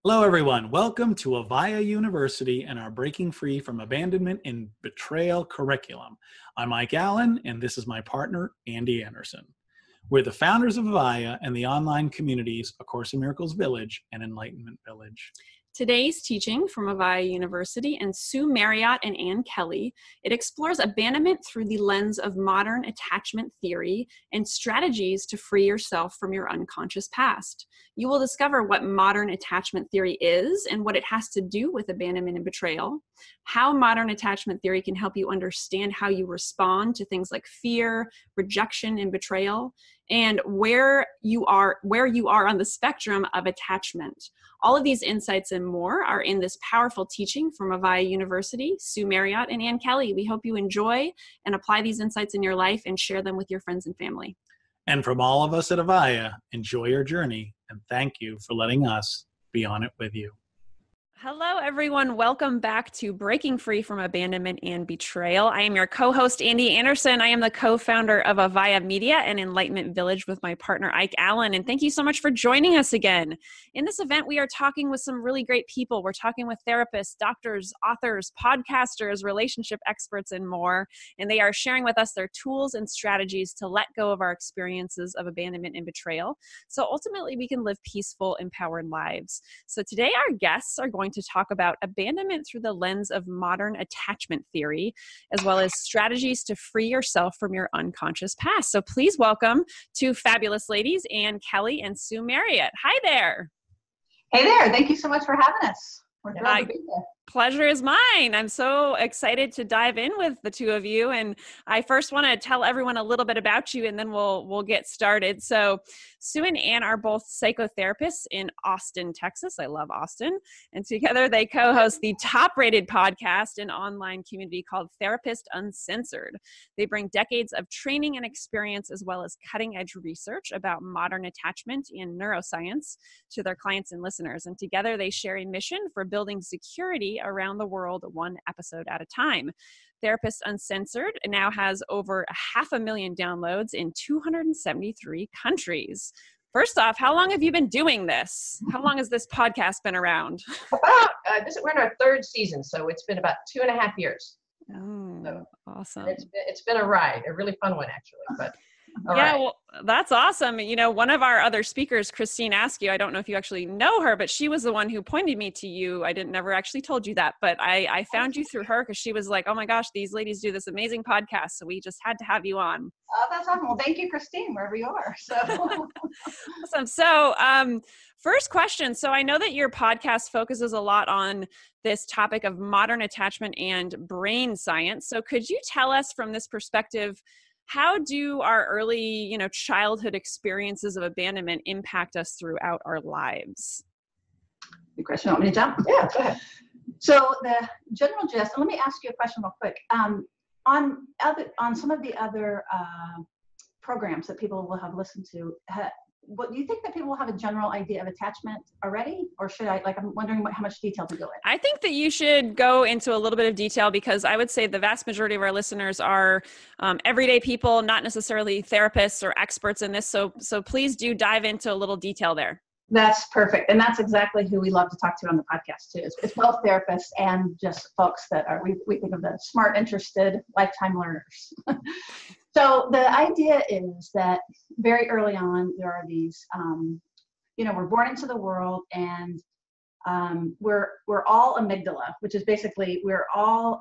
Hello, everyone. Welcome to Avaiya University and our Breaking Free from Abandonment and Betrayal curriculum. I'm Mike Allen, and this is my partner, Andy Anderson. We're the founders of Avaiya and the online communities A Course in Miracles Village and Enlightenment Village. Today's teaching from Avaiya University and Sue Marriott and Ann Kelly, it explores abandonment through the lens of modern attachment theory and strategies to free yourself from your unconscious past. You will discover what modern attachment theory is and what it has to do with abandonment and betrayal, how modern attachment theory can help you understand how you respond to things like fear, rejection, and betrayal, and where you are on the spectrum of attachment. All of these insights and more are in this powerful teaching from Avaiya University, Sue Marriott, and Ann Kelly. We hope you enjoy and apply these insights in your life and share them with your friends and family. And from all of us at Avaiya, enjoy your journey and thank you for letting us be on it with you. Hello, everyone. Welcome back to Breaking Free from Abandonment and Betrayal. I am your co-host, Andy Anderson. I am the co-founder of Avaiya Media and Enlightenment Village with my partner, Ike Allen. And thank you so much for joining us again. In this event, we are talking with some really great people. We're talking with therapists, doctors, authors, podcasters, relationship experts, and more. And they are sharing with us their tools and strategies to let go of our experiences of abandonment and betrayal, so ultimately we can live peaceful, empowered lives. So today, our guests are going to talk about abandonment through the lens of modern attachment theory, as well as strategies to free yourself from your unconscious past. So please welcome two fabulous ladies, Ann Kelly and Sue Marriott. Hi there. Hey there. Thank you so much for having us. We're thrilled to be here. Pleasure is mine. I'm so excited to dive in with the two of you. And I first want to tell everyone a little bit about you, and then we'll get started. So Sue and Ann are both psychotherapists in Austin, Texas. I love Austin. And together they co-host the top-rated podcast and online community called Therapist Uncensored. They bring decades of training and experience, as well as cutting-edge research about modern attachment and neuroscience to their clients and listeners. And together they share a mission for building security around the world, one episode at a time. Therapist Uncensored now has over 500,000 downloads in 273 countries. First off, how long have you been doing this? How long has this podcast been around? We're in our third season, so it's been about 2.5 years. Oh, so, awesome. It's been a ride, a really fun one, actually. But yeah, well, that's awesome. You know, one of our other speakers, Christine Askew, I don't know if you actually know her, but she was the one who pointed me to you. I never actually told you that, but I found you through her because she was like, oh my gosh, these ladies do this amazing podcast. So we just had to have you on. Oh, that's awesome. Well, thank you, Christine, wherever you are. So awesome. So first question. So I know that your podcast focuses a lot on this topic of modern attachment and brain science. So could you tell us from this perspective, how do our early, childhood experiences of abandonment impact us throughout our lives? Good question. Want me to jump? Yeah, go ahead. So the general gist, and let me ask you a question real quick. On some of the other programs that people will have listened to, what do you think that people will have a general idea of attachment already, or should I'm wondering how much detail to go in? I think that you should go into a little bit of detail, because I would say the vast majority of our listeners are everyday people, not necessarily therapists or experts in this. So please do dive into a little detail there. That's perfect. And that's exactly who we love to talk to on the podcast too. It's both therapists and just folks that are, we think of the smart, interested, lifetime learners. So the idea is that very early on, there are these, we're born into the world, and we're all amygdala, which is basically we're all,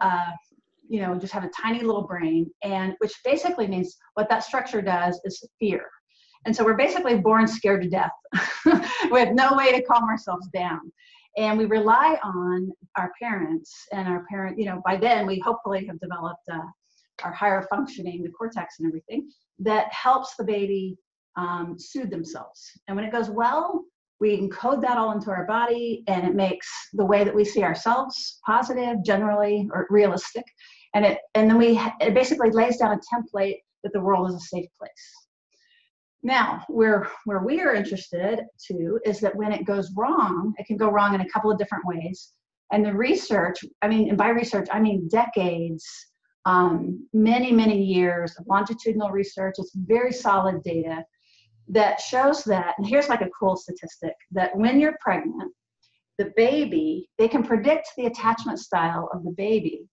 just have a tiny little brain, and which basically means what that structure does is fear. And so we're basically born scared to death. We have no way to calm ourselves down. And we rely on our parents, and by then we hopefully have developed our higher functioning, the cortex and everything, that helps the baby soothe themselves. And when it goes well, we encode that all into our body, and it makes the way that we see ourselves positive, generally, or realistic. And then it basically lays down a template that the world is a safe place. Now, where we are interested too is that when it goes wrong, it can go wrong in a couple of different ways. And the research, and by research, I mean decades, many, many years of longitudinal research. It's very solid data that shows that, and here's like a cool statistic, that when you're pregnant, the baby, they can predict the attachment style of the baby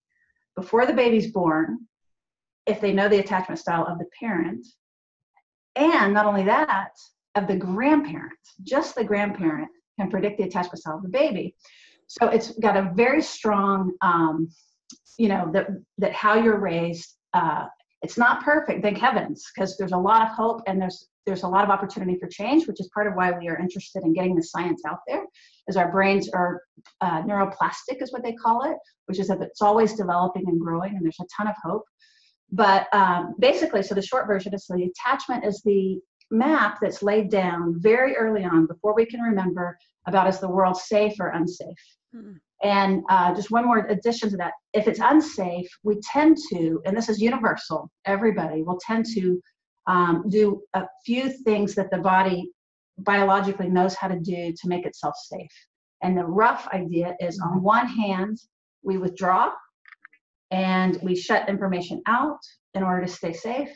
before the baby's born, if they know the attachment style of the parent, and not only that, of the grandparent. Just the grandparent can predict the attachment style of the baby. So it's got a very strong, that how you're raised, it's not perfect, thank heavens, because there's a lot of hope and there's a lot of opportunity for change, which is part of why we are interested in getting the science out there, is our brains are neuroplastic is what they call it, which is that it's always developing and growing, and there's a ton of hope. But basically, so the short version is, so the attachment is the map that's laid down very early on before we can remember about is the world safe or unsafe. And just one more addition to that, if it's unsafe, we tend to, and this is universal, everybody will tend to do a few things that the body biologically knows how to do to make itself safe. And the rough idea is, on one hand, we withdraw and we shut information out in order to stay safe.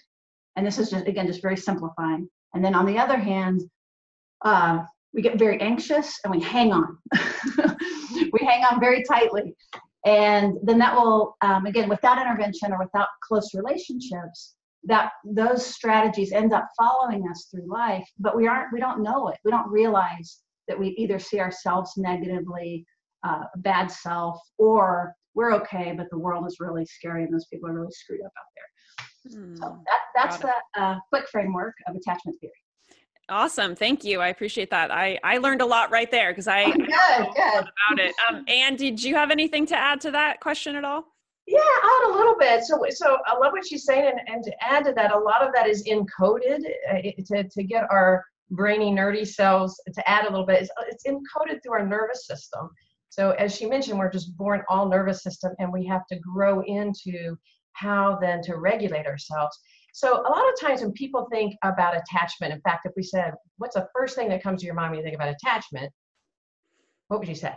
And this is just, again, just very simplifying. And then on the other hand, we get very anxious and we hang on. We hang on very tightly. And then that will, again, without intervention or without close relationships, that those strategies end up following us through life, but we don't know it. We don't realize that we either see ourselves negatively, bad self, or we're okay, but the world is really scary and those people are really screwed up out there. So that's the quick framework of attachment theory. Awesome. Thank you. I appreciate that. I learned a lot right there because I know about it. Anne, did you have anything to add to that question at all? Yeah, I'll add a little bit. So I love what she's saying, and to add to that, a lot of that is encoded to get our brainy, nerdy selves to add a little bit. It's encoded through our nervous system. So as she mentioned, we're just born all nervous system, and we have to grow into how then to regulate ourselves. So a lot of times when people think about attachment, in fact, if we said, what's the first thing that comes to your mind when you think about attachment? What would you say?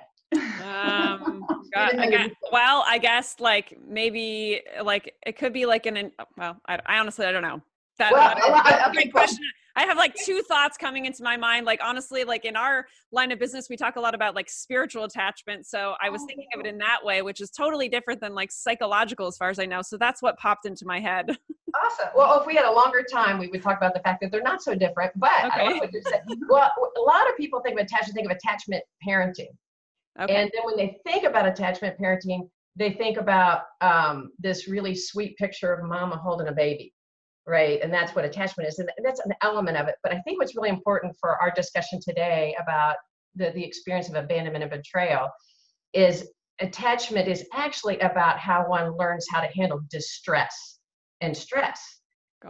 I guess like maybe like it could be like I honestly, I don't know. That's a great question. I have like two thoughts coming into my mind. Like, honestly, like in our line of business, we talk a lot about like spiritual attachment. So I was thinking of it in that way, which is totally different than like psychological as far as I know. So that's what popped into my head. Awesome. Well, if we had a longer time, we would talk about the fact that they're not so different, but okay. I love what you said. Well, a lot of people think of attachment parenting. Okay. And then when they think about attachment parenting, they think about this really sweet picture of mama holding a baby. Right. And that's what attachment is. And that's an element of it. But I think what's really important for our discussion today about the experience of abandonment and betrayal is attachment is actually about how one learns how to handle distress and stress.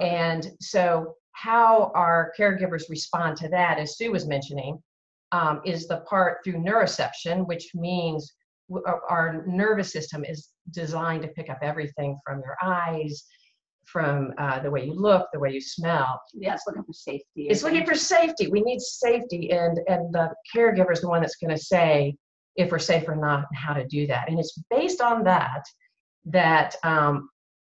And so how our caregivers respond to that, as Sue was mentioning, is the part through neuroception, which means our nervous system is designed to pick up everything from your eyes, from the way you look, the way you smell. Yeah, it's looking for safety. It's looking for safety. We need safety, and the caregiver is the one that's going to say if we're safe or not and how to do that. And it's based on that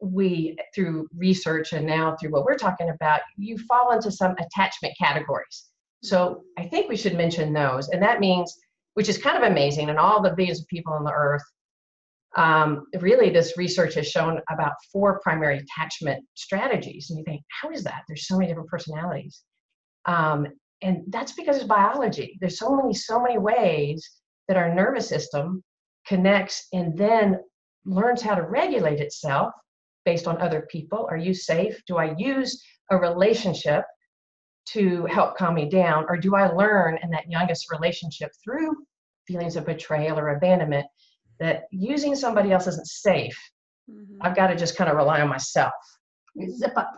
we, through research and now through what we're talking about, you fall into some attachment categories. So I think we should mention those. And that means, which is kind of amazing, and all the billions of people on the earth, really this research has shown about 4 primary attachment strategies. And you think, how is that? There's so many different personalities. And that's because it's biology. There's so many ways that our nervous system connects and then learns how to regulate itself based on other people. Are you safe? Do I use a relationship to help calm me down? Or do I learn in that youngest relationship through feelings of betrayal or abandonment that using somebody else isn't safe? Mm-hmm. I've got to just kind of rely on myself. Zip up.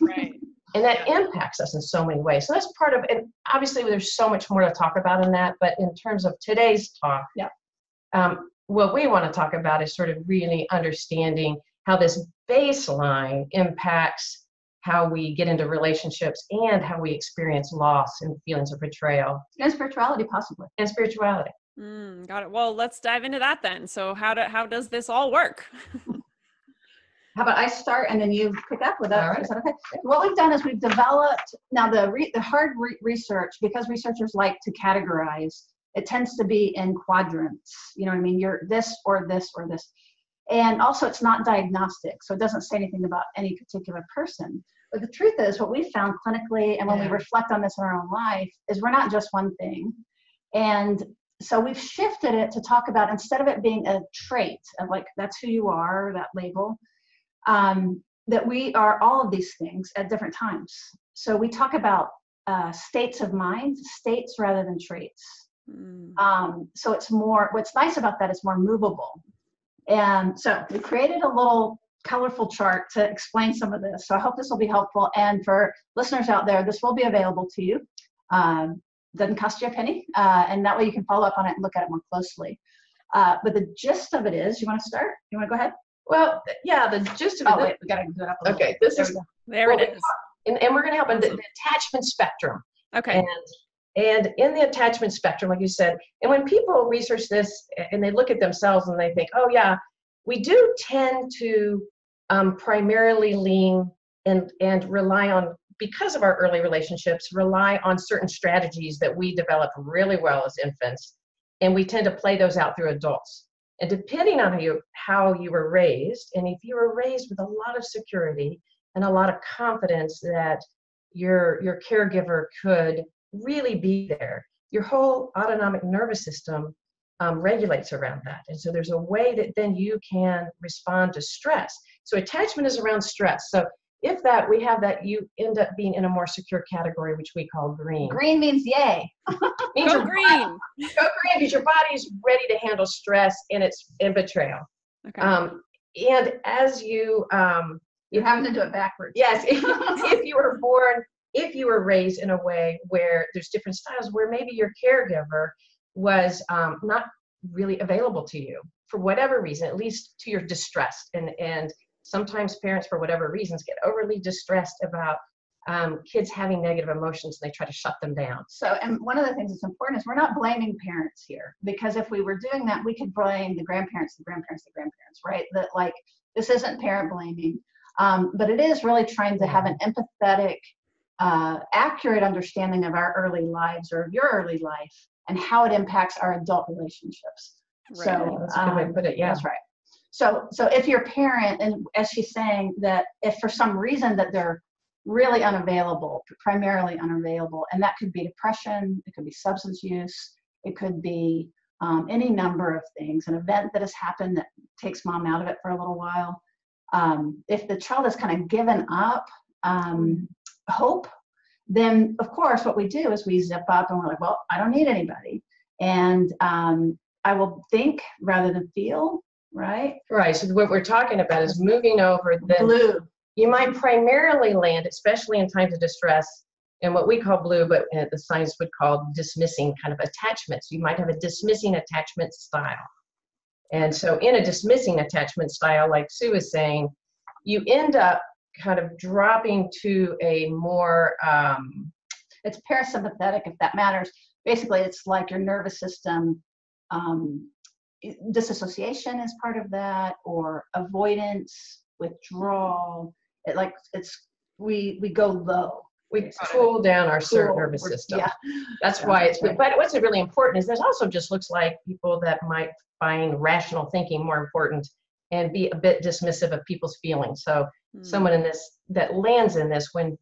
Right. And that impacts us in so many ways. So that's part of it. Obviously, there's so much more to talk about in that. But in terms of today's talk, what we want to talk about is sort of really understanding how this baseline impacts how we get into relationships and how we experience loss and feelings of betrayal. And spirituality, possibly. And spirituality. Got it. Well, let's dive into that then. So how does this all work? How about I start and then you pick up with that? All right. Is that okay? What we've done is we've developed, now the hard research, because researchers like to categorize, it tends to be in quadrants. You know what I mean? You're this or this or this. And also it's not diagnostic, so it doesn't say anything about any particular person. But the truth is, what we found clinically, and when we reflect on this in our own life, is we're not just one thing. And so we've shifted it to talk about, instead of it being a trait of like, that's who you are, that label, that we are all of these things at different times. So we talk about states of mind, states rather than traits. So it's more, what's nice about that is more movable. And so we created a little colorful chart to explain some of this. So I hope this will be helpful. And for listeners out there, this will be available to you. Doesn't cost you a penny. And that way you can follow up on it and look at it more closely. But the gist of it is, you want to start? You want to go ahead? Well, yeah, the gist of it. Oh, wait, we got to do it up a little Okay, bit. this is, there it is. and we're going to help in the attachment spectrum. Okay. And in the attachment spectrum, like you said, and when people research this and they look at themselves and they think, oh yeah, we do tend to primarily lean and rely on, because of our early relationships, rely on certain strategies that we develop really well as infants, and we tend to play those out through adults. And depending on how you were raised, and if you were raised with a lot of security and a lot of confidence that your caregiver could really be there, your whole autonomic nervous system regulates around that. And so there's a way that then you can respond to stress. So attachment is around stress. So if we have that, you end up being in a more secure category, which we call green. Green means yay. Means Go green. Go green, because your body's ready to handle stress and betrayal. Okay. And as you're having to do it backwards. Yes, if you were raised in a way where there's different styles, where maybe your caregiver was not really available to you for whatever reason, at least to your distress. And sometimes parents, for whatever reasons, get overly distressed about kids having negative emotions, and they try to shut them down. So, and one of the things that's important is we're not blaming parents here, because if we were doing that, we could blame the grandparents, right? That, like, this isn't parent blaming, but it is really trying to have an empathetic, accurate understanding of our early lives, or of your early life, and how it impacts our adult relationships. Right. So That's a good way to put it. Yeah, that's right. So if your parent, and as she's saying, that if for some reason that they're really unavailable, primarily unavailable, and that could be depression, it could be substance use, it could be any number of things, an event that has happened that takes mom out of it for a little while. If the child has kind of given up hope, then of course what we do is we zip up and we're like, well, I don't need anybody. And I will think rather than feel, right? Right. So what we're talking about is moving over. Then blue. You might primarily land, especially in times of distress, in what we call blue, but the science would call dismissing kind of attachments. You might have a dismissing attachment style. And so in a dismissing attachment style, like Sue is saying, you end up kind of dropping to a more, it's parasympathetic, if that matters. Basically, it's like your nervous system, disassociation is part of that, or avoidance, withdrawal. We go low. We cool down our nervous system. Yeah. That's why it's good. But what's really important is this also just looks like people that might find rational thinking more important and be a bit dismissive of people's feelings. So someone in this that lands in this when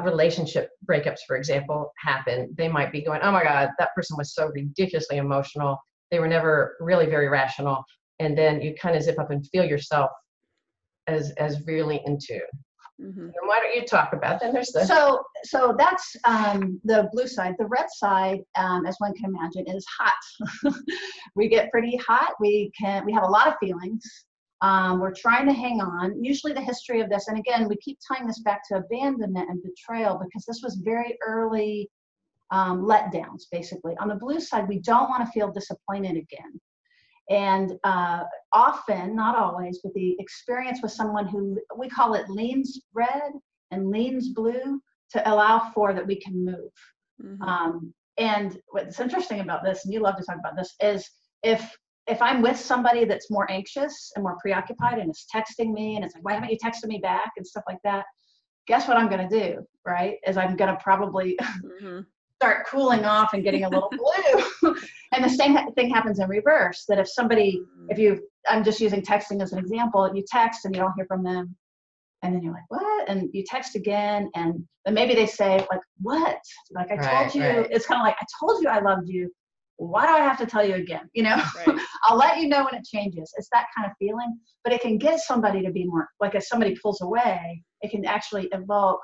relationship breakups, for example, happen, they might be going, oh my God, that person was so ridiculously emotional. They were never really very rational. And then you kind of zip up and feel yourself as really in tune. Mm-hmm. And why don't you talk about that? There's the so that's the blue side. The red side, as one can imagine, is hot. We get pretty hot. We have a lot of feelings. We're trying to hang on. Usually the history of this, and again, we keep tying this back to abandonment and betrayal, because this was very early letdowns, basically. On the blue side, we don't want to feel disappointed again. And often, not always, but the experience with someone who, we call it leans red and leans blue, to allow for that we can move. Mm-hmm. And what's interesting about this, and you love to talk about this, is if I'm with somebody that's more anxious and more preoccupied and is texting me and it's like, why haven't you texted me back and stuff like that, guess what I'm going to do, right? Is I'm going to probably start cooling off and getting a little blue. And the same thing happens in reverse, that I'm just using texting as an example, you text and you don't hear from them. And then you're like, what? And you text again. And then maybe they say like, what? Like I told you, it's kind of like, I told you I loved you. Why do I have to tell you again? I'll let you know when it changes. It's that kind of feeling, but it can get somebody to be more, like if somebody pulls away, it can actually evoke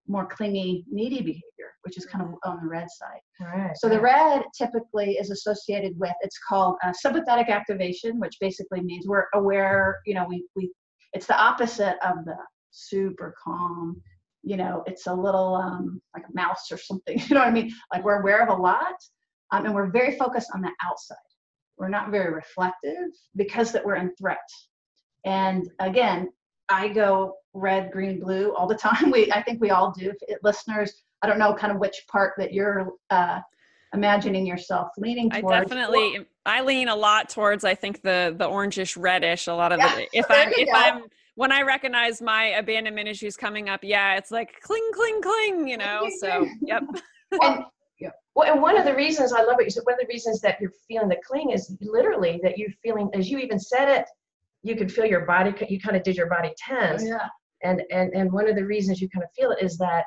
more clingy, needy behavior, which is kind of on the red side. Right. So the red typically is associated with, it's called sympathetic activation, which basically means we're aware, it's the opposite of the super calm, it's a little like a mouse or something, you know what I mean? Like we're aware of a lot. And we're very focused on the outside. We're not very reflective because that we're in threat. And again, I go red, green, blue all the time. I think we all do. Listeners, I don't know kind of which part that you're imagining yourself leaning towards. I lean a lot towards, I think the orangish reddish, a lot of when I recognize my abandonment issues coming up, it's like cling, cling, cling, so yep. And one of the reasons I love what you said, one of the reasons that you're feeling the cling is literally that you're feeling, as you even said it, you could feel your body, you kind of did your body tense. Oh, yeah. And one of the reasons you kind of feel it is that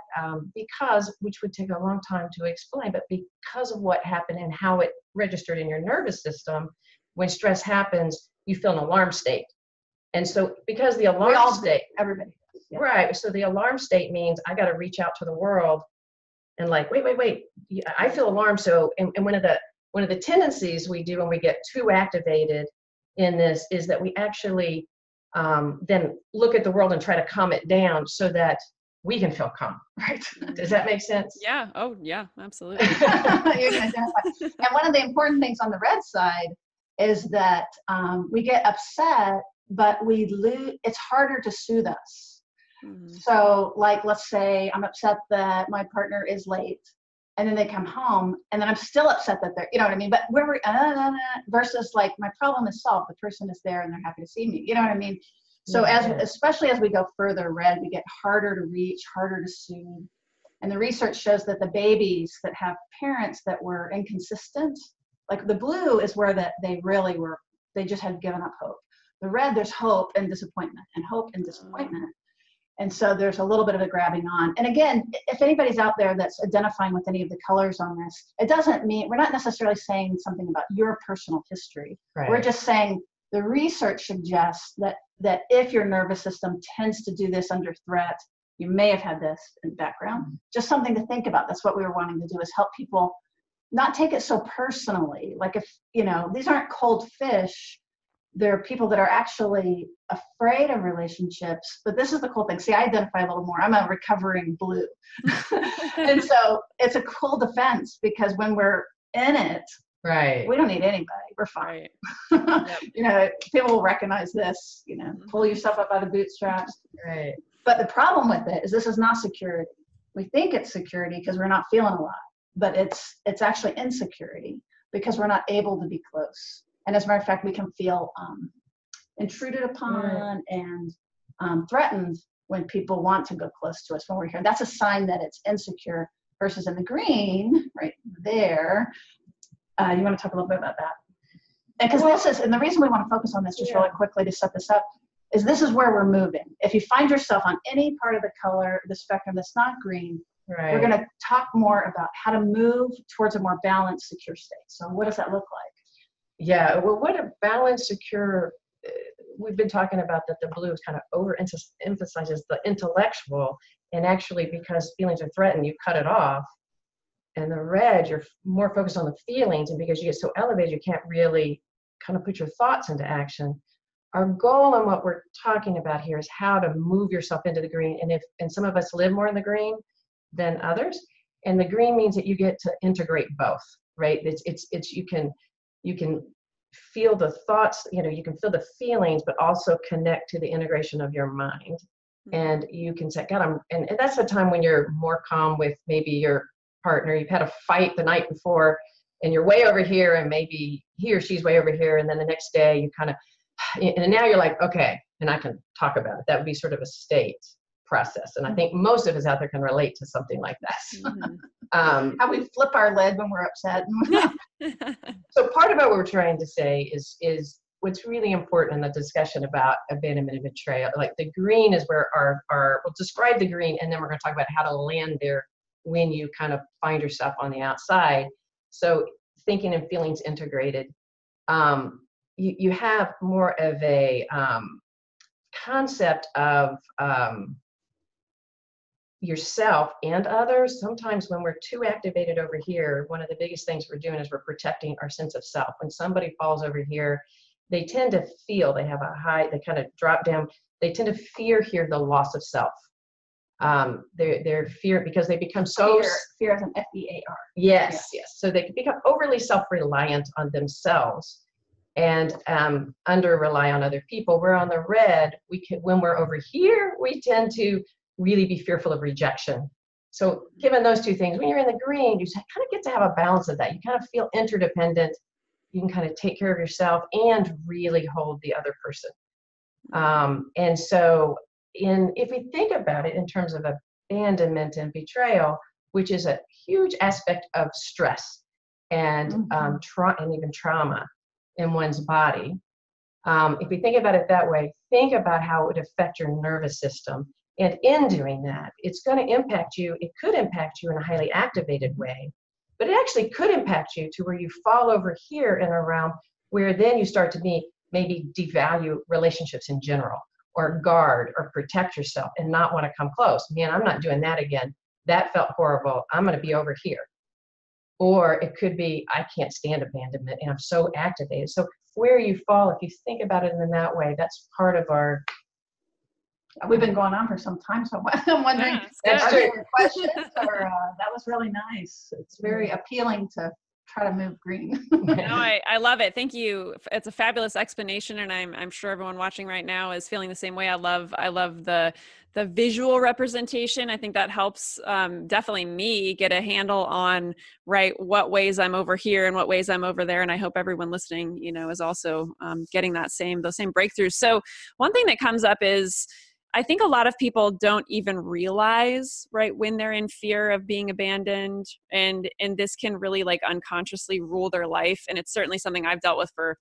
because, which would take a long time to explain, but because of what happened and how it registered in your nervous system, when stress happens, you feel an alarm state. And so because the alarm state, everybody. Yeah. Right. So the alarm state means I got to reach out to the world and like, wait, I feel alarmed. So, and one of the tendencies we do when we get too activated in this is that we actually then look at the world and try to calm it down so that we can feel calm, right? Does that make sense? Yeah. Oh, yeah, absolutely. You're gonna identify. And one of the important things on the red side is that we get upset, but it's harder to soothe us. So like, let's say I'm upset that my partner is late and then they come home and then I'm still upset that they're, you know what I mean? But where we're versus like my problem is solved. The person is there and they're happy to see me. You know what I mean? So especially as we go further red, we get harder to reach, harder to soothe. And the research shows that the babies that have parents that were inconsistent, like the blue is where they really were, they just had given up hope. The red, there's hope and disappointment and hope and disappointment. And so there's a little bit of a grabbing on. And again, if anybody's out there that's identifying with any of the colors on this, it doesn't mean, we're not necessarily saying something about your personal history. Right. We're just saying the research suggests that if your nervous system tends to do this under threat, you may have had this in the background. Just something to think about. That's what we were wanting to do, is help people not take it so personally. Like if, these aren't cold fish. There are people that are actually afraid of relationships, but this is the cool thing. See, I identify a little more. I'm a recovering blue. And so it's a cool defense because when we're in it, right, we don't need anybody. We're fine. Right. Yep. People will recognize this, pull yourself up by the bootstraps. Right. But the problem with it is this is not security. We think it's security because we're not feeling a lot, but it's actually insecurity because we're not able to be close. And as a matter of fact, we can feel intruded upon and threatened when people want to go close to us when we're here. That's a sign that it's insecure versus in the green right there. You want to talk a little bit about that? And because and the reason we want to focus on this just really quickly to set this up is this is where we're moving. If you find yourself on any part of the spectrum that's not green, we're going to talk more about how to move towards a more balanced, secure state. So what does that look like? Yeah, well, what a balanced, secure, we've been talking about that the blue is kind of overemphasizes the intellectual, and actually because feelings are threatened, you cut it off. And the red, you're more focused on the feelings, and because you get so elevated, you can't really kind of put your thoughts into action. Our goal and what we're talking about here is how to move yourself into the green. And some of us live more in the green than others. And the green means that you get to integrate both, right? It's you can feel the thoughts, you can feel the feelings, but also connect to the integration of your mind. And you can say, God, and that's the time when you're more calm with maybe your partner. You've had a fight the night before and you're way over here and maybe he or she's way over here. And then the next day you kind of, and now you're like, okay, and I can talk about it. That would be sort of a state. process. And I think most of us out there can relate to something like that. How we flip our lid when we're upset. So part of what we're trying to say is what's really important in the discussion about abandonment and betrayal. Like the green is where we'll describe the green, and then we're going to talk about how to land there when you kind of find yourself on the outside. So thinking and feelings integrated. You have more of a concept of yourself and others. Sometimes when we're too activated over here, one of the biggest things we're doing is we're protecting our sense of self. When somebody falls over here, they tend to feel, they have a high, they kind of drop down, they tend to fear here the loss of self. Their fear, because they become so fear as an F-E-A-R. Yes. So they become overly self-reliant on themselves and under rely on other people. We're on the red. When we're over here, we tend to really be fearful of rejection. So given those two things, when you're in the green, you kind of get to have a balance of that. You kind of feel interdependent. You can kind of take care of yourself and really hold the other person. And so if we think about it in terms of abandonment and betrayal, which is a huge aspect of stress and and even trauma in one's body, if we think about it that way, think about how it would affect your nervous system. And in doing that, it's going to impact you. It could impact you in a highly activated way, but it actually could impact you to where you fall over here and around, where then you start to maybe devalue relationships in general, or guard or protect yourself and not want to come close. Man, I'm not doing that again. That felt horrible. I'm going to be over here. Or it could be, I can't stand abandonment and I'm so activated. So where you fall, if you think about it in that way, that's part of our... We've been going on for some time, so I'm wondering, that's true. Questions, or that was really nice. It's very appealing to try to move green. No, I love it. Thank you. It's a fabulous explanation, and I'm sure everyone watching right now is feeling the same way. I love the visual representation. I think that helps definitely me get a handle on what ways I'm over here and what ways I'm over there. And I hope everyone listening, is also getting those same breakthroughs. So one thing that comes up is, I think a lot of people don't even realize, when they're in fear of being abandoned, and this can really unconsciously rule their life. And it's certainly something I've dealt with for,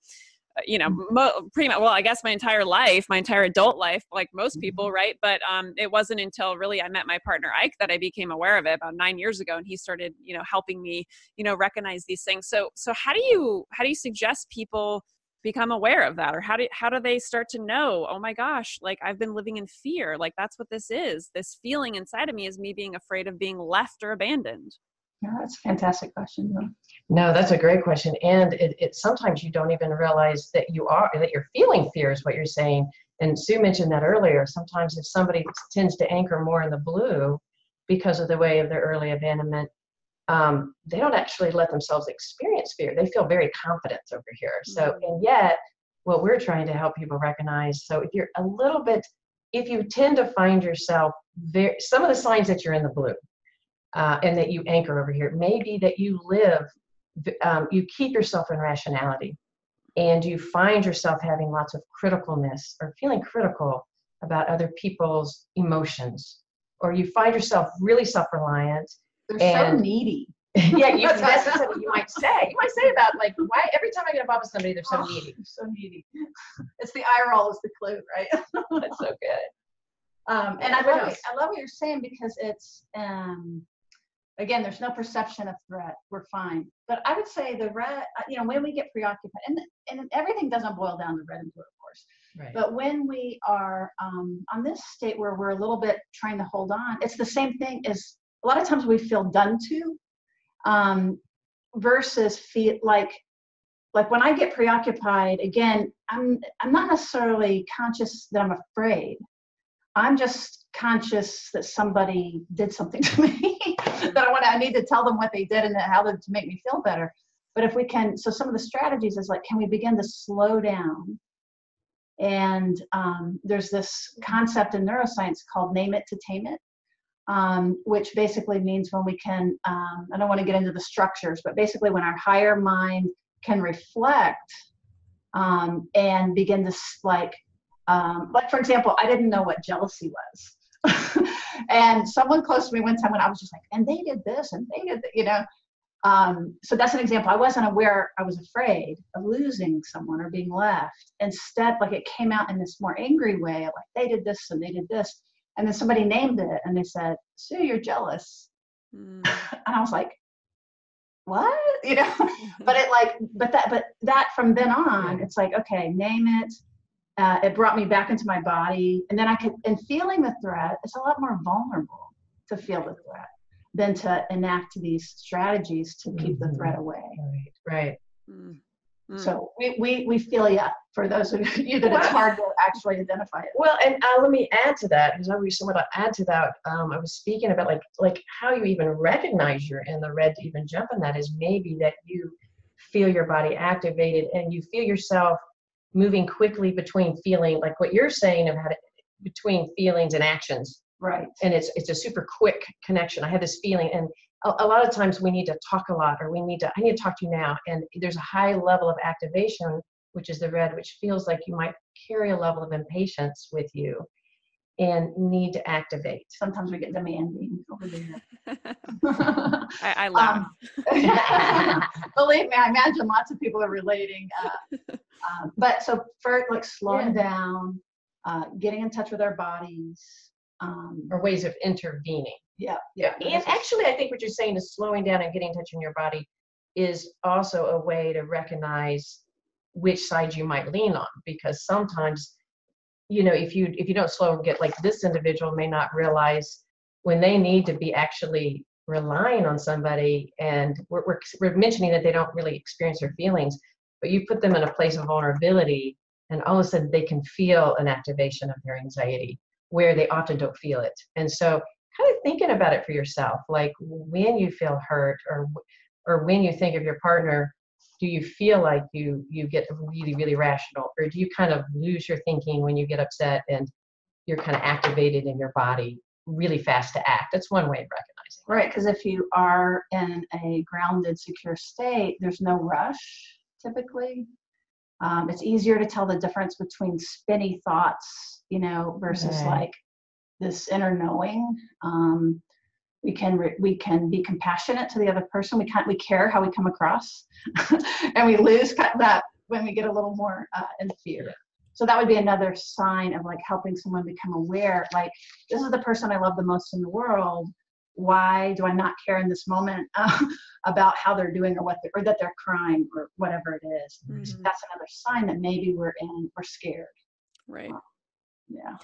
pretty much, well, I guess my entire adult life, like most people, right? But it wasn't until really I met my partner, Ike, that I became aware of it about 9 years ago. And he started, helping me, recognize these things. So how do you suggest people become aware of that? Or how do they start to know, oh my gosh, I've been living in fear. That's what this is. This feeling inside of me is me being afraid of being left or abandoned. Yeah, that's a fantastic question. No, that's a great question. And it sometimes you don't even realize that you're feeling fear is what you're saying. And Sue mentioned that earlier. Sometimes if somebody tends to anchor more in the blue because of the way of their early abandonment, they don't actually let themselves experience fear. They feel very confident over here. So, and yet what we're trying to help people recognize, so if you tend to find yourself some of the signs that you're in the blue, and that you anchor over here, maybe that you you keep yourself in rationality, and you find yourself having lots of criticalness or feeling critical about other people's emotions, or you find yourself really self-reliant. They're so needy. Yeah, that's what you might say. You might say about why every time I get involved with somebody, they're so needy. So needy. It's the eye roll is the clue, right? That's so good. And I love what you're saying, because it's again, there's no perception of threat. We're fine. But I would say the red, when we get preoccupied, and everything doesn't boil down to red and blue, of course. Right. But when we are on this state where we're a little bit trying to hold on, it's the same thing as a lot of times we feel done to, versus feel like when I get preoccupied, again, I'm not necessarily conscious that I'm afraid. I'm just conscious that somebody did something to me that I need to tell them what they did and how to make me feel better. But if we can, so some of the strategies is can we begin to slow down? And there's this concept in neuroscience called name it to tame it, which basically means when we can, I don't want to get into the structures, but basically when our higher mind can reflect and begin to for example, I didn't know what jealousy was. And someone close to me one time when I was just like, and they did this and they did that, you know. So that's an example. I wasn't aware, I was afraid of losing someone or being left. Instead, like, it came out in this more angry way of like, they did this and they did this. And then somebody named it and they said, Sue, you're jealous. And I was like, what? You know, but that from then on, it's like, okay, name it. It brought me back into my body. And then and feeling the threat, it's a lot more vulnerable to feel the threat than to enact these strategies to keep the threat away. Right. So we feel you for those of you that it's hard to actually identify it. Well, and let me add to that, because I was somewhat add to that. I was speaking about like how you even recognize you're in the red to even jump on that is maybe that you feel your body activated and you feel yourself moving quickly between feeling, like what you're saying about it, between feelings and actions. Right. And it's a super quick connection. I have this feeling, and a lot of times we need to talk a lot, or I need to talk to you now. And there's a high level of activation, which is the red, which feels like you might carry a level of impatience with you and need to activate. Sometimes we get demanding over there. I laugh. Believe me, I imagine lots of people are relating. But so for like slowing down, getting in touch with our bodies. Or ways of intervening. Yeah. And actually, I think what you're saying is slowing down and getting in touch in your body is also a way to recognize which side you might lean on, because sometimes, you know, if you don't slow and get, like, this individual may not realize when they need to be actually relying on somebody, and we're mentioning that they don't really experience their feelings, but you put them in a place of vulnerability, and all of a sudden they can feel an activation of their anxiety where they often don't feel it. And so kind of thinking about it for yourself, like when you feel hurt or when you think of your partner, do you feel like you get really, really rational, or do you kind of lose your thinking when you get upset and you're kind of activated in your body really fast to act? That's one way of recognizing. Right, because if you are in a grounded, secure state, there's no rush typically. It's easier to tell the difference between spinny thoughts, you know, versus like this inner knowing. We can be compassionate to the other person. We care how we come across, and we lose that when we get a little more in fear. So that would be another sign of like helping someone become aware. Like, this is the person I love the most in the world. Why do I not care in this moment about how they're doing or that they're crying or whatever it is? Mm-hmm. That's another sign that maybe we're scared. Right. Yeah.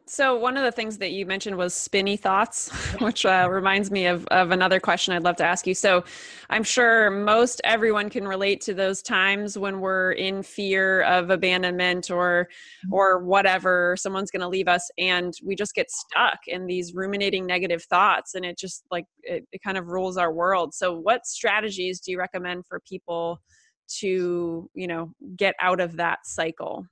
So one of the things that you mentioned was spinny thoughts, which reminds me of another question I'd love to ask you. So I'm sure most everyone can relate to those times when we're in fear of abandonment or whatever, someone's going to leave us, and we just get stuck in these ruminating negative thoughts, and it just like it kind of rules our world. So what strategies do you recommend for people to, you know, get out of that cycle?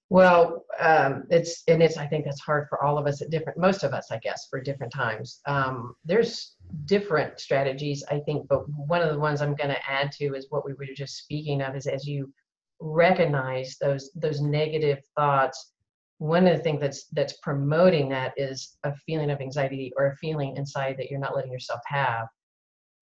Well, I think that's hard for all of us most of us, I guess, for different times. There's different strategies, I think, but one of the ones I'm going to add to is what we were just speaking of, is as you recognize those negative thoughts, one of the things that's promoting that is a feeling of anxiety or a feeling inside that you're not letting yourself have,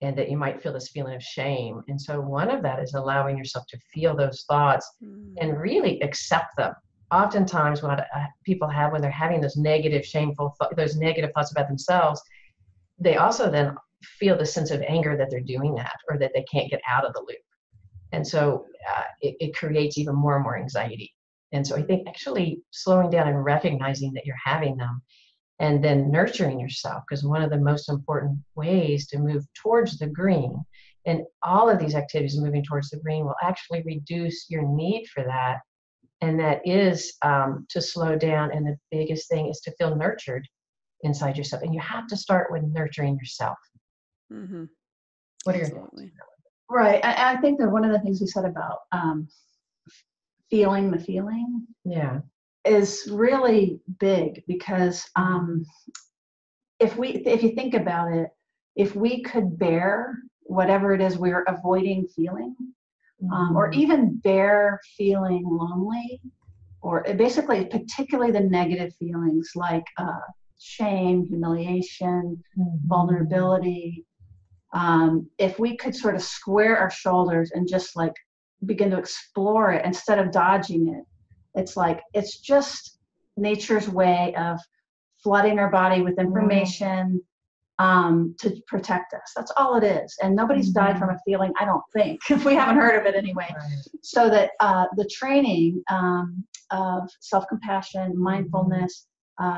and that you might feel this feeling of shame. And so one of that is allowing yourself to feel those thoughts and really accept them. Oftentimes what people have when they're having those negative, shameful, those negative thoughts about themselves, they also then feel the sense of anger that they're doing that, or that they can't get out of the loop. And so it creates even more and more anxiety. And so I think actually slowing down and recognizing that you're having them, and then nurturing yourself, because one of the most important ways to move towards the green, and all of these activities moving towards the green will actually reduce your need for that. And that is to slow down. And the biggest thing is to feel nurtured inside yourself. And you have to start with nurturing yourself. Mm-hmm. What are your thoughts? Right. I think that one of the things we said about feeling the feeling is really big, because if you think about it, if we could bear whatever it is we're avoiding feeling, or even bear feeling lonely, or basically particularly the negative feelings like shame, humiliation, vulnerability. If we could sort of square our shoulders and just like begin to explore it instead of dodging it, it's just nature's way of flooding our body with information to protect us. That's all it is. And nobody's died from a feeling, I don't think. We haven't heard of it anyway. Right. So that the training of self-compassion, mindfulness,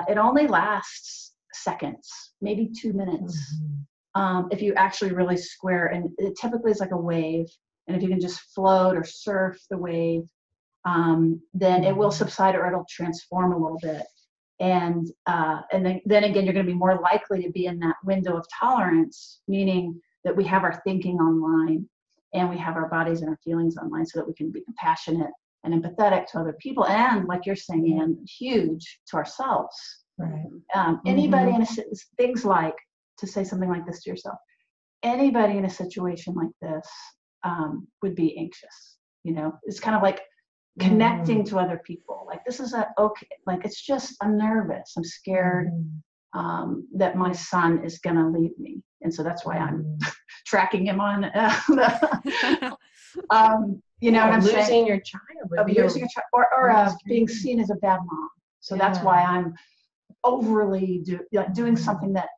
it only lasts seconds, maybe 2 minutes. If you actually really square, and it typically is like a wave. And if you can just float or surf the wave, then it will subside or it'll transform a little bit. And then again, you're going to be more likely to be in that window of tolerance, meaning that we have our thinking online and we have our bodies and our feelings online, so that we can be compassionate and empathetic to other people. And like you're saying, Anne, huge to ourselves. Right. Anybody in things like, to say something like this to yourself, anybody in a situation like this would be anxious. It's kind of like connecting to other people. Like, this is okay. Like, it's just, I'm nervous. I'm scared that my son is going to leave me. And so that's why I'm tracking him on, you know what I'm saying? Losing your child. Losing your child, or being seen as a bad mom. So that's why I'm overly doing something that,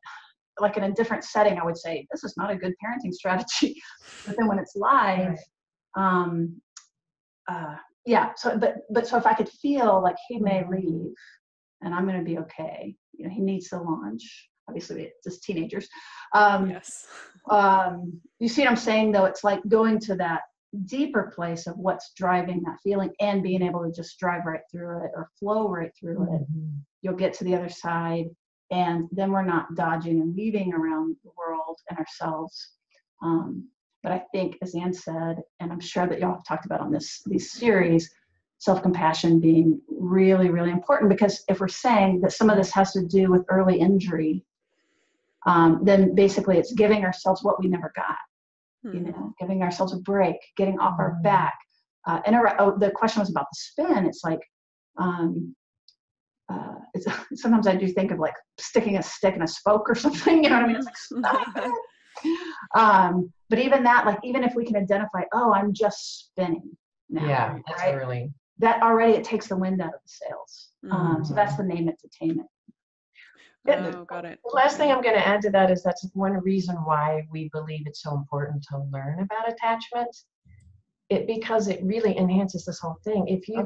like in a different setting, I would say, this is not a good parenting strategy. But then when it's live, so if I could feel like he may leave and I'm going to be okay, he needs the lunch. Obviously, it's just teenagers. Yes. You see what I'm saying, though? It's like going to that deeper place of what's driving that feeling and being able to just drive right through it or flow right through it. You'll get to the other side, and then we're not dodging and weaving around the world and ourselves. But I think, as Anne said, and I'm sure that y'all have talked about on these series, self-compassion being really, really important, because if we're saying that some of this has to do with early injury, then basically it's giving ourselves what we never got, giving ourselves a break, getting off our back. The question was about the spin. It's like, sometimes I do think of like sticking a stick in a spoke or something, you know what I mean? It's like, stop it. But even that, like, even if we can identify, I'm just spinning now. Yeah, that's right? really. That already, it takes the wind out of the sails. So that's the name it to tame it. Oh, got it. The last thing I'm going to add to that is that's one reason why we believe it's so important to learn about attachment. Because it really enhances this whole thing. If you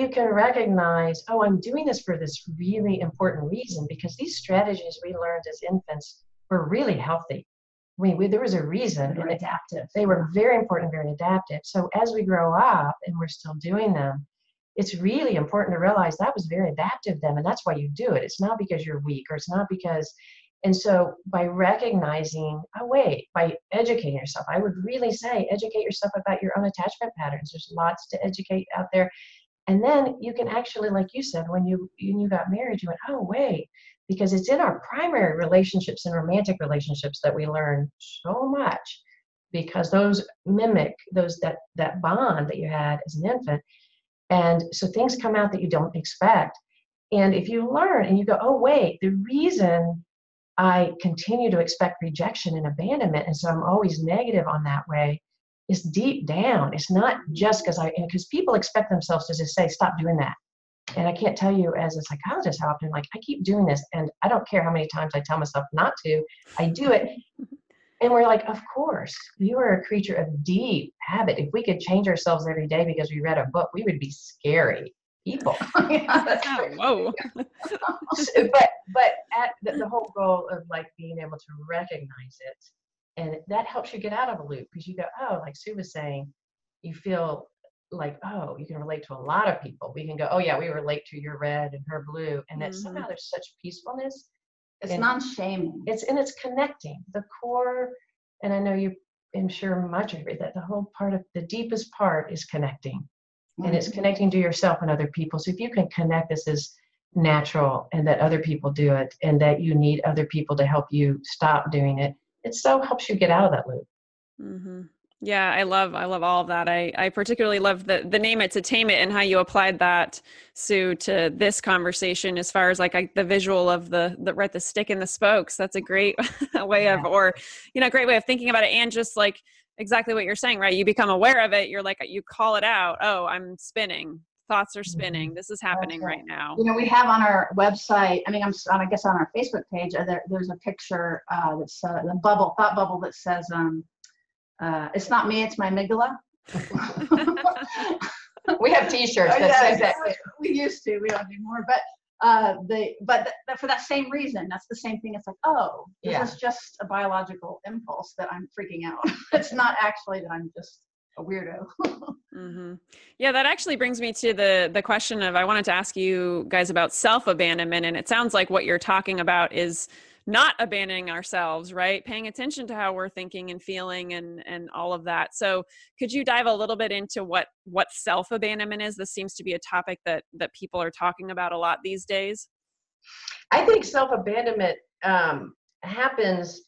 can recognize, I'm doing this for this really important reason, because these strategies we learned as infants were really healthy. I mean, there was a reason. They were adaptive. They were very important, very adaptive. So as we grow up and we're still doing them, it's really important to realize that was very adaptive then, and that's why you do it. It's not because you're weak, or it's not because. And so by recognizing, by educating yourself, I would really say educate yourself about your own attachment patterns. There's lots to educate out there. And then you can actually, like you said, when you got married, you went, because it's in our primary relationships and romantic relationships that we learn so much, because those mimic that bond that you had as an infant. And so things come out that you don't expect. And if you learn and you go, the reason I continue to expect rejection and abandonment, and so I'm always negative on that way, is deep down. It's not just because people expect themselves to just say, stop doing that. And I can't tell you as a psychologist how often, like, I keep doing this, and I don't care how many times I tell myself not to, I do it. And we're like, of course, you are a creature of deep habit. If we could change ourselves every day because we read a book, we would be scary people. Whoa. but at the whole goal of like being able to recognize it, and that helps you get out of a loop, because you go, like Sue was saying, you feel like, you can relate to a lot of people. We can go, we relate to your red and her blue, and that somehow there's such peacefulness. It's non-shaming. It's connecting the core, and I know I'm sure much of it, that the whole part of the deepest part is connecting. And it's connecting to yourself and other people. So if you can connect, this is natural, and that other people do it, and that you need other people to help you stop doing it, it so helps you get out of that loop. Yeah, I love all of that. I particularly love the name it to tame it and how you applied that, Sue, to this conversation as far as like the visual of the stick and the spokes. That's a great way of, or, great way of thinking about it. And just like exactly what you're saying, right? You become aware of it. You're like, you call it out. Oh, I'm spinning. Thoughts are spinning. This is happening right now. We have on our website, I guess on our Facebook page, there's a picture that's the thought bubble that says, it's not me, it's my amygdala. We have T-shirts that say that. We used to, we don't anymore. But for that same reason, that's the same thing. It's like, oh, this is just a biological impulse that I'm freaking out. It's not actually that I'm just a weirdo. Yeah, that actually brings me to the question of, I wanted to ask you guys about self-abandonment, and it sounds like what you're talking about is not abandoning ourselves, right? Paying attention to how we're thinking and feeling and all of that. So could you dive a little bit into what self-abandonment is? This seems to be a topic that people are talking about a lot these days. I think self-abandonment happens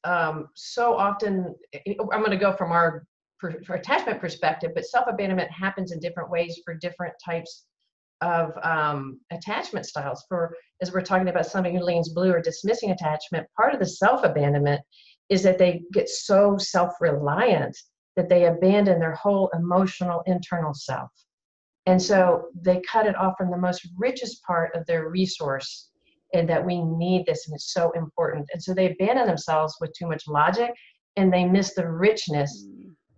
so often. I'm going to go from our attachment perspective, but self-abandonment happens in different ways for different types of attachment styles. As we're talking about somebody who leans blue or dismissing attachment, part of the self-abandonment is that they get so self-reliant that they abandon their whole emotional internal self. And so they cut it off from the most richest part of their resource, and that we need this and it's so important. And so they abandon themselves with too much logic, and they miss the richness.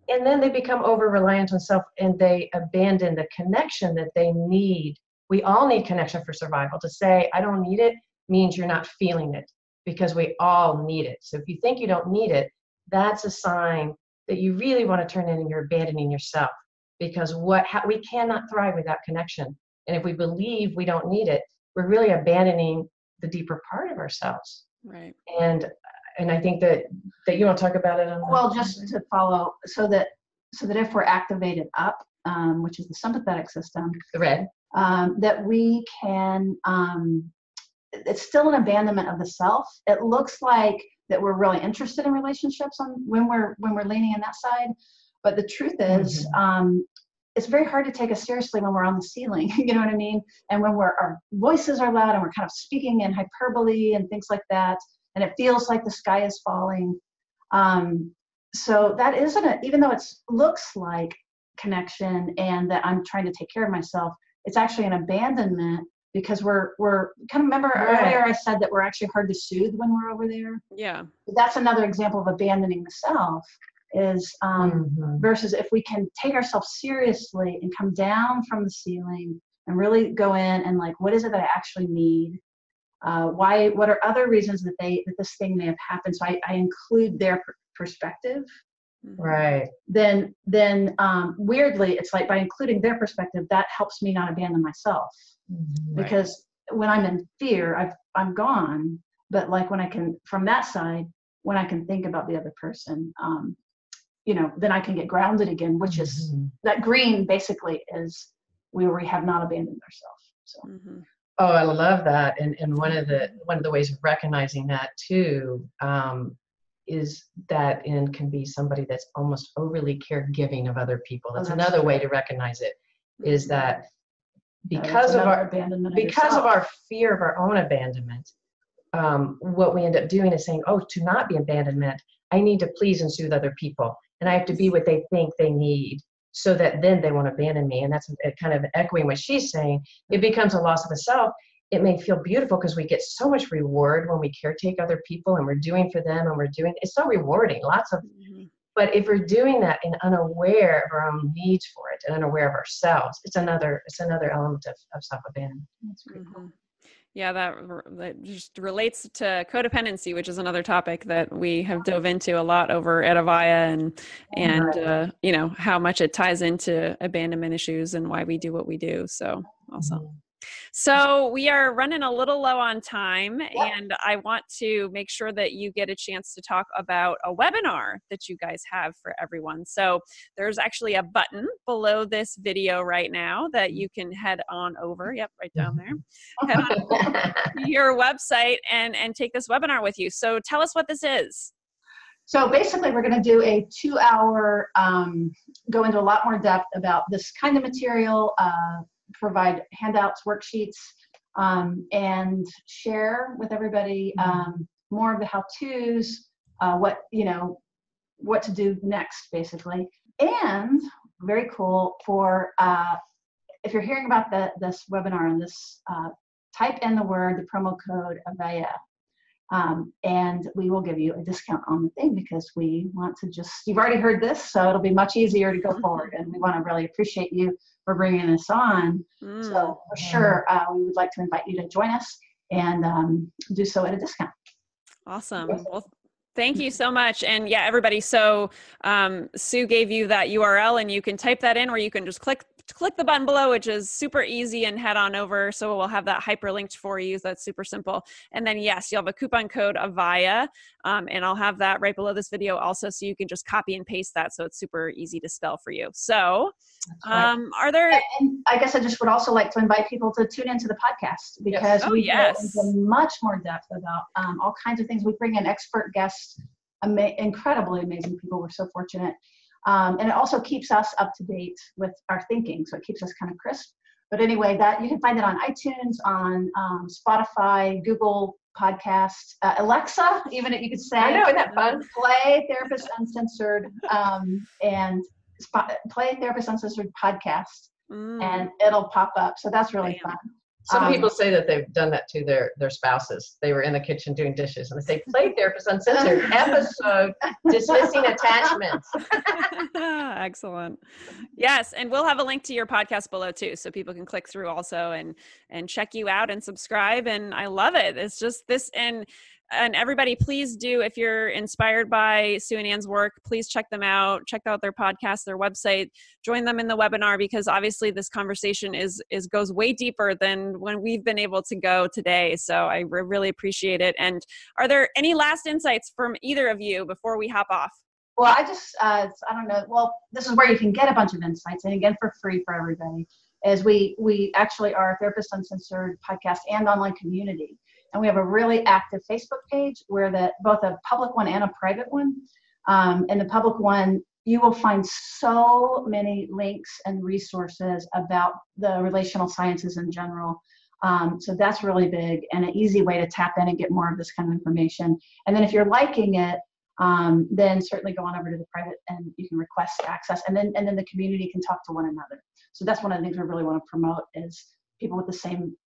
And then they become over-reliant on self, and they abandon the connection that they need. We all need connection for survival. To say, I don't need it, means you're not feeling it, because we all need it. So if you think you don't need it, that's a sign that you really want to turn in and you're abandoning yourself, because we cannot thrive without connection. And if we believe we don't need it, we're really abandoning the deeper part of ourselves. Right. And I think that you want to talk about it. Well, just to follow, so that if we're activated up, which is the sympathetic system, the red, that we can, it's still an abandonment of the self. It looks like that we're really interested in relationships when we're leaning in that side, but the truth is, it's very hard to take us seriously when we're on the ceiling. You know what I mean? And when our voices are loud and we're kind of speaking in hyperbole and things like that. And it feels like the sky is falling. So that isn't even though it looks like connection and that I'm trying to take care of myself, it's actually an abandonment, because we're kind of, remember earlier I said that we're actually hard to soothe when we're over there? Yeah. That's another example of abandoning the self, is versus if we can take ourselves seriously and come down from the ceiling and really go in and like, what is it that I actually need? What are other reasons that this thing may have happened? So I include their perspective. Right. Then weirdly, it's like by including their perspective, that helps me not abandon myself. Because when I'm in fear, I'm gone. But like when I can, from that side, when I can think about the other person, then I can get grounded again, which is that green basically is where we have not abandoned ourselves. So. Oh, I love that. And one of the ways of recognizing that too, is that can be somebody that's almost overly caregiving of other people. That's another way to recognize it, is that because of our fear of our own abandonment, what we end up doing is saying, oh, to not be abandonment, I need to please and soothe other people, and I have to be what they think they need, so that then they won't abandon me. And that's kind of echoing what she's saying. It becomes a loss of a self. It may feel beautiful because we get so much reward when we caretake other people and we're doing for them, and it's so rewarding, but if we're doing that and unaware of our own needs for it and unaware of ourselves, it's another element of self-abandonment. That's pretty cool. Yeah, that just relates to codependency, which is another topic that we have dove into a lot over at Avaiya, and how much it ties into abandonment issues and why we do what we do. So awesome. So we are running a little low on time, and I want to make sure that you get a chance to talk about a webinar that you guys have for everyone. So there's actually a button below this video right now that you can head on over. Yep, right down there. Head on to your website and take this webinar with you. So tell us what this is. So basically, we're going to do a 2-hour, go into a lot more depth about this kind of material, provide handouts, worksheets, and share with everybody more of the how-tos, what to do next, basically. And very cool for if you're hearing about this webinar and this, type in the promo code Avaiya. And we will give you a discount on the thing because we want to you've already heard this, so it'll be much easier to go forward. And we want to really appreciate you for bringing this on. So for sure, we would like to invite you to join us and do so at a discount. Awesome. Well, thank you so much. And yeah, everybody. So Sue gave you that URL and you can type that in, or you can just click the button below, which is super easy, and head on over. So we'll have that hyperlinked for you. That's super simple. And then yes, you'll have a coupon code Avaiya, and I'll have that right below this video also, so you can just copy and paste that. So it's super easy to spell for you. So are there? And I guess I just would also like to invite people to tune into the podcast because we go into much more depth about all kinds of things. We bring in expert guests, incredibly amazing people. We're so fortunate. And it also keeps us up to date with our thinking. So it keeps us kind of crisp. But anyway, that you can find it on iTunes, on Spotify, Google Podcasts, Alexa, even you could say. I know, isn't that fun? Play Therapist Uncensored and Play Therapist Uncensored podcast, and it'll pop up. So that's really fun. Some people say that they've done that to their spouses. They were in the kitchen doing dishes and they say, Play Therapist Uncensored episode dismissing attachments. Excellent. Yes. And we'll have a link to your podcast below too, so people can click through also and check you out and subscribe. And I love it. It's just this, and everybody, please do, if you're inspired by Sue and Ann's work, please check them out. Check out their podcast, their website, join them in the webinar, because obviously this conversation goes way deeper than when we've been able to go today. So I really appreciate it. And are there any last insights from either of you before we hop off? Well, I don't know. Well, this is where you can get a bunch of insights, and again, for free for everybody, is we actually are a Therapist Uncensored podcast and online community. And we have a really active Facebook page where both a public one and a private one. In the public one, you will find so many links and resources about the relational sciences in general. So that's really big and an easy way to tap in and get more of this kind of information. And then if you're liking it, then certainly go on over to the private and you can request access. And then the community can talk to one another. So that's one of the things we really want to promote, is people with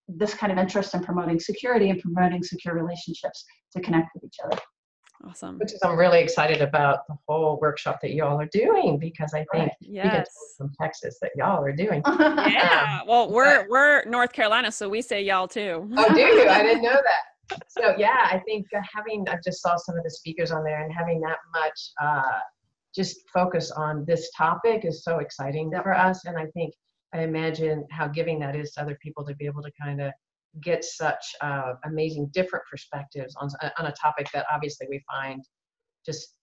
this kind of interest in promoting security and promoting secure relationships to connect with each other. Awesome. Which is, I'm really excited about the whole workshop that y'all are doing, because I think we get from Texas that y'all are doing. Yeah. Well, we're North Carolina, so we say y'all too. Oh, do you? I didn't know that. So yeah, I think I just saw some of the speakers on there, and having that much just focus on this topic is so exciting for us. And I imagine how giving that is to other people to be able to kind of get such amazing different perspectives on a topic that obviously we find just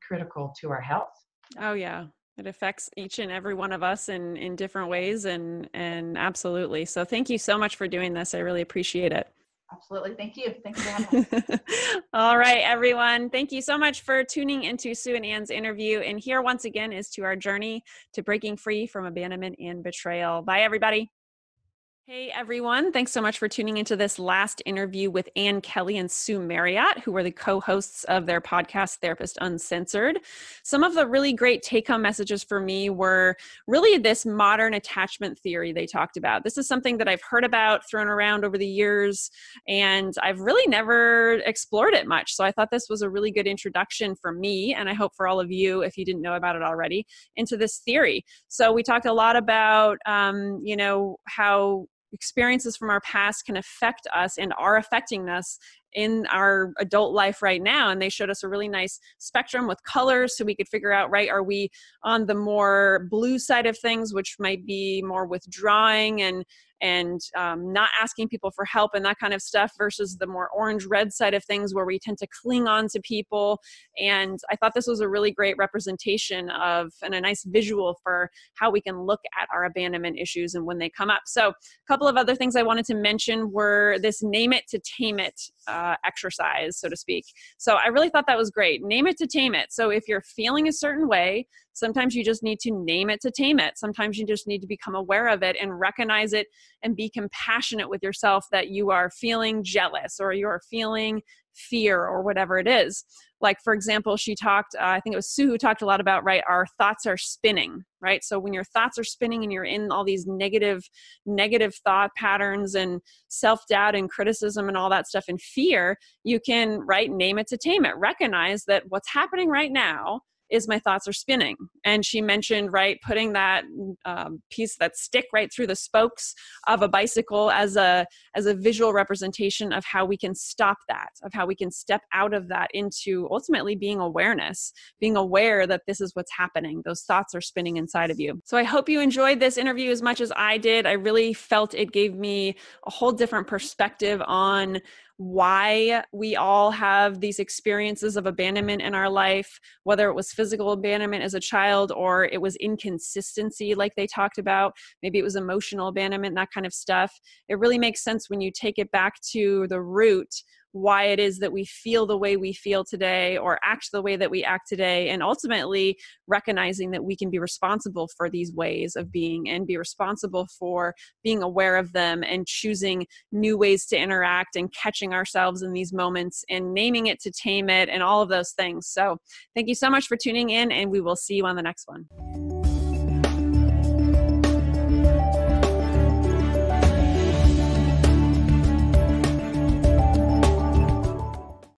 critical to our health. Oh yeah, it affects each and every one of us in different ways, and absolutely. So thank you so much for doing this. I really appreciate it. Absolutely. Thank you. Thanks for having me. All right, everyone. Thank you so much for tuning into Sue and Ann's interview. And here once again is to our journey to breaking free from abandonment and betrayal. Bye, everybody. Hey everyone, thanks so much for tuning into this last interview with Ann Kelly and Sue Marriott, who are the co-hosts of their podcast, Therapist Uncensored. Some of the really great take-home messages for me were really this modern attachment theory they talked about. This is something that I've heard about, thrown around over the years, and I've really never explored it much. So I thought this was a really good introduction for me, and I hope for all of you, if you didn't know about it already, into this theory. So we talked a lot about, how experiences from our past can affect us and are affecting us in our adult life right now. And they showed us a really nice spectrum with colors so we could figure out, right, are we on the more blue side of things, which might be more withdrawing and not asking people for help and that kind of stuff, versus the more orange-red side of things where we tend to cling on to people. And I thought this was a really great representation of, and a nice visual for how we can look at our abandonment issues and when they come up. So a couple of other things I wanted to mention were this name it to tame it exercise, so to speak. So I really thought that was great. Name it to tame it. So if you're feeling a certain way, sometimes you just need to name it to tame it. Sometimes you just need to become aware of it and recognize it and be compassionate with yourself that you are feeling jealous or you're feeling fear or whatever it is. Like, for example, she talked, I think it was Sue who talked a lot about, right, our thoughts are spinning, right? So when your thoughts are spinning and you're in all these negative thought patterns and self-doubt and criticism and all that stuff and fear, you can, right, name it to tame it. Recognize that what's happening right now is my thoughts are spinning. And she mentioned, right, putting that piece, that stick right through the spokes of a bicycle as a visual representation of how we can stop that, of how we can step out of that into ultimately being awareness, being aware that this is what's happening. Those thoughts are spinning inside of you. So I hope you enjoyed this interview as much as I did. I really felt it gave me a whole different perspective on why we all have these experiences of abandonment in our life, whether it was physical abandonment as a child or it was inconsistency like they talked about, maybe it was emotional abandonment, that kind of stuff. It really makes sense when you take it back to the root, why it is that we feel the way we feel today or act the way that we act today, and ultimately recognizing that we can be responsible for these ways of being and be responsible for being aware of them and choosing new ways to interact and catching ourselves in these moments and naming it to tame it and all of those things. So thank you so much for tuning in, and we will see you on the next one.